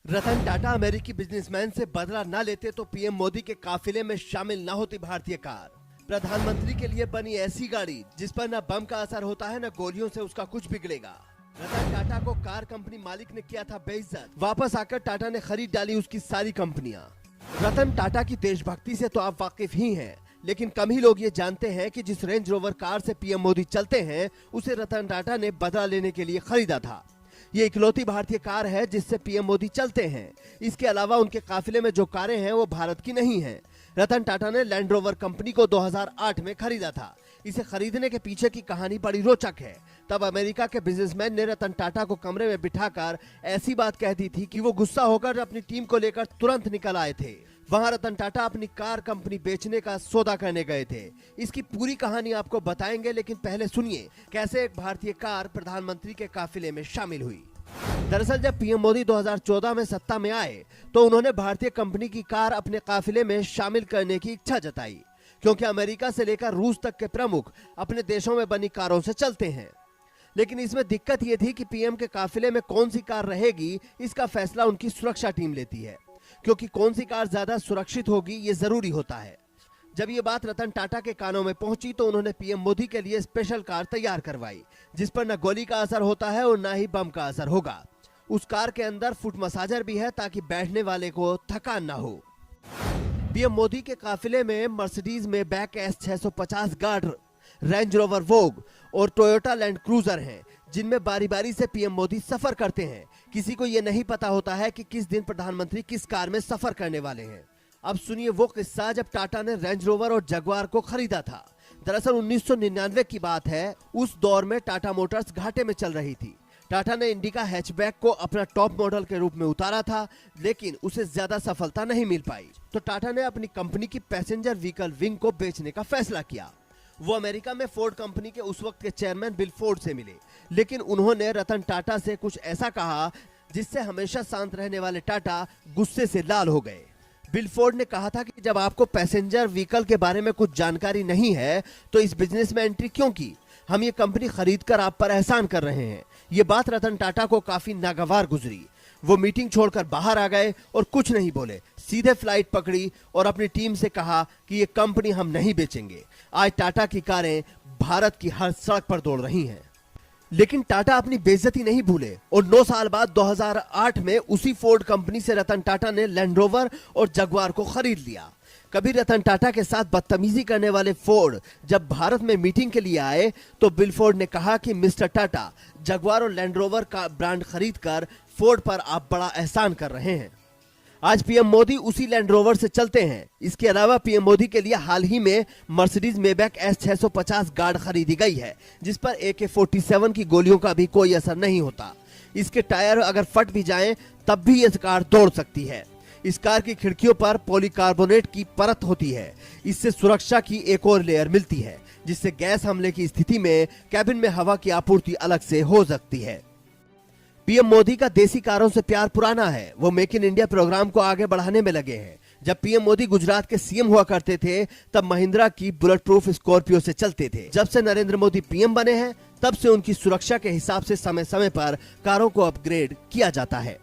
रतन टाटा अमेरिकी बिजनेसमैन से बदला न लेते तो पीएम मोदी के काफिले में शामिल न होती भारतीय कार। प्रधानमंत्री के लिए बनी ऐसी गाड़ी जिस पर न बम का असर होता है न गोलियों से उसका कुछ बिगड़ेगा। रतन टाटा को कार कंपनी मालिक ने किया था बेइज्जत, वापस आकर टाटा ने खरीद डाली उसकी सारी कंपनियां। रतन टाटा की देशभक्ति से तो आप वाकिफ ही हैं, लेकिन कम ही लोग ये जानते हैं कि जिस रेंज रोवर कार से पीएम मोदी चलते हैं उसे रतन टाटा ने बदला लेने के लिए खरीदा था। ये इकलौती भारतीय कार है जिससे पीएम मोदी चलते हैं। इसके अलावा उनके काफिले में जो कारें हैं वो भारत की नहीं हैं। रतन टाटा ने लैंड रोवर कंपनी को 2008 में खरीदा था। इसे खरीदने के पीछे की कहानी बड़ी रोचक है। तब अमेरिका के बिजनेसमैन ने रतन टाटा को कमरे में बिठाकर ऐसी बात कह दी थी कि वो गुस्सा होकर अपनी टीम को लेकर तुरंत निकल आए थे। वहां रतन टाटा अपनी कार कंपनी बेचने का सौदा करने गए थे। इसकी पूरी कहानी आपको बताएंगे, लेकिन पहले सुनिए कैसे एक भारतीय कार प्रधानमंत्री के काफिले में शामिल हुई। दरअसल जब पीएम मोदी 2014 में सत्ता में आए तो उन्होंने भारतीय कंपनी की कार अपने काफिले में शामिल करने की इच्छा जताई, क्योंकि अमेरिका से लेकर रूस तक के प्रमुख अपने देशों में बनी कारों से चलते हैं। लेकिन इसमें दिक्कत ये थी कि पीएम के काफिले में कौन सी कार रहेगी इसका फैसला उनकी सुरक्षा टीम लेती है, क्योंकि कौन सी कार ज्यादा सुरक्षित होगी ये जरूरी होता है। जब ये बात रतन टाटा के कानों में पहुंची तो उन्होंने पीएम मोदी के लिए स्पेशल कार तैयार करवाई, जिस पर न गोली का असर होता है और न ही बम का असर होगा। उस कार के अंदर फुट मसाजर भी है ताकि बैठने वाले को थकान ना हो। पीएम मोदी के काफिले में Mercedes Maybach S650 guard, range rover वोग और टोयोटा लैंड क्रूजर हैं, जिनमें बारी बारी से पीएम मोदी सफर करते हैं। किसी को ये नहीं पता होता है कि किस दिन प्रधानमंत्री किस कार में सफर करने वाले हैं। अब सुनिए वो किस्सा जब टाटा ने रेंज रोवर और जगुआर को खरीदा था। दरअसल 1999 की बात है। उस दौर में टाटा मोटर्स घाटे में चल रही थी। टाटा ने इंडिका हैचबैक को अपना टॉप मॉडल के रूप में उतारा था, लेकिन उसे ज्यादा सफलता नहीं मिल पाई। तो टाटा ने अपनी कंपनी की पैसेंजर व्हीकल विंग को बेचने का फैसला किया। वो अमेरिका में फोर्ड कंपनी के उस वक्त के चेयरमैन बिल फोर्ड से मिले, लेकिन उन्होंने रतन टाटा से कुछ ऐसा कहा जिससे हमेशा शांत रहने वाले टाटा गुस्से से लाल हो गए। बिल फोर्ड ने कहा था कि जब आपको पैसेंजर व्हीकल के बारे में कुछ जानकारी नहीं है तो इस बिजनेस में एंट्री क्यों की? हम ये कंपनी खरीदकर आप पर एहसान कर रहे हैं। ये बात रतन टाटा को काफी नागवार गुजरी। वो मीटिंग छोड़कर बाहर आ गए और कुछ नहीं बोले, सीधे फ्लाइट पकड़ी और अपनी टीम से कहा कि ये कंपनी हम नहीं बेचेंगे। आज टाटा की कारें भारत की हर सड़क पर दौड़ रही हैं। लेकिन टाटा अपनी बेइज्जती नहीं भूले और 9 साल बाद 2008 में उसी फोर्ड कंपनी से रतन टाटा ने लैंड रोवर और जगुआर को खरीद लिया। कभी रतन टाटा के साथ बदतमीजी करने वाले फोर्ड जब भारत में मीटिंग के लिए आए तो बिल फोर्ड ने कहा कि मिस्टर टाटा, जगुआर और लैंड रोवर का ब्रांड खरीदकर फोर्ड पर आप बड़ा एहसान कर रहे हैं। आज पीएम मोदी उसी लैंड रोवर से चलते हैं। इसके अलावा पीएम मोदी के लिए हाल ही में मर्सिडीज मेबैक S650 गार्ड खरीदी गई है, जिस पर AK-47 की गोलियों का भी कोई असर नहीं होता। इसके टायर अगर फट भी जाएं तब भी यह कार दौड़ सकती है। इस कार की खिड़कियों पर पॉलीकार्बोनेट की परत होती है। इससे सुरक्षा की एक और लेयर मिलती है, जिससे गैस हमले की स्थिति में कैबिन में हवा की आपूर्ति अलग से हो सकती है। पीएम मोदी का देसी कारों से प्यार पुराना है। वो मेक इन इंडिया प्रोग्राम को आगे बढ़ाने में लगे हैं। जब पीएम मोदी गुजरात के सीएम हुआ करते थे तब महिंद्रा की बुलेट प्रूफ स्कॉर्पियो से चलते थे। जब से नरेंद्र मोदी पीएम बने हैं तब से उनकी सुरक्षा के हिसाब से समय समय पर कारों को अपग्रेड किया जाता है।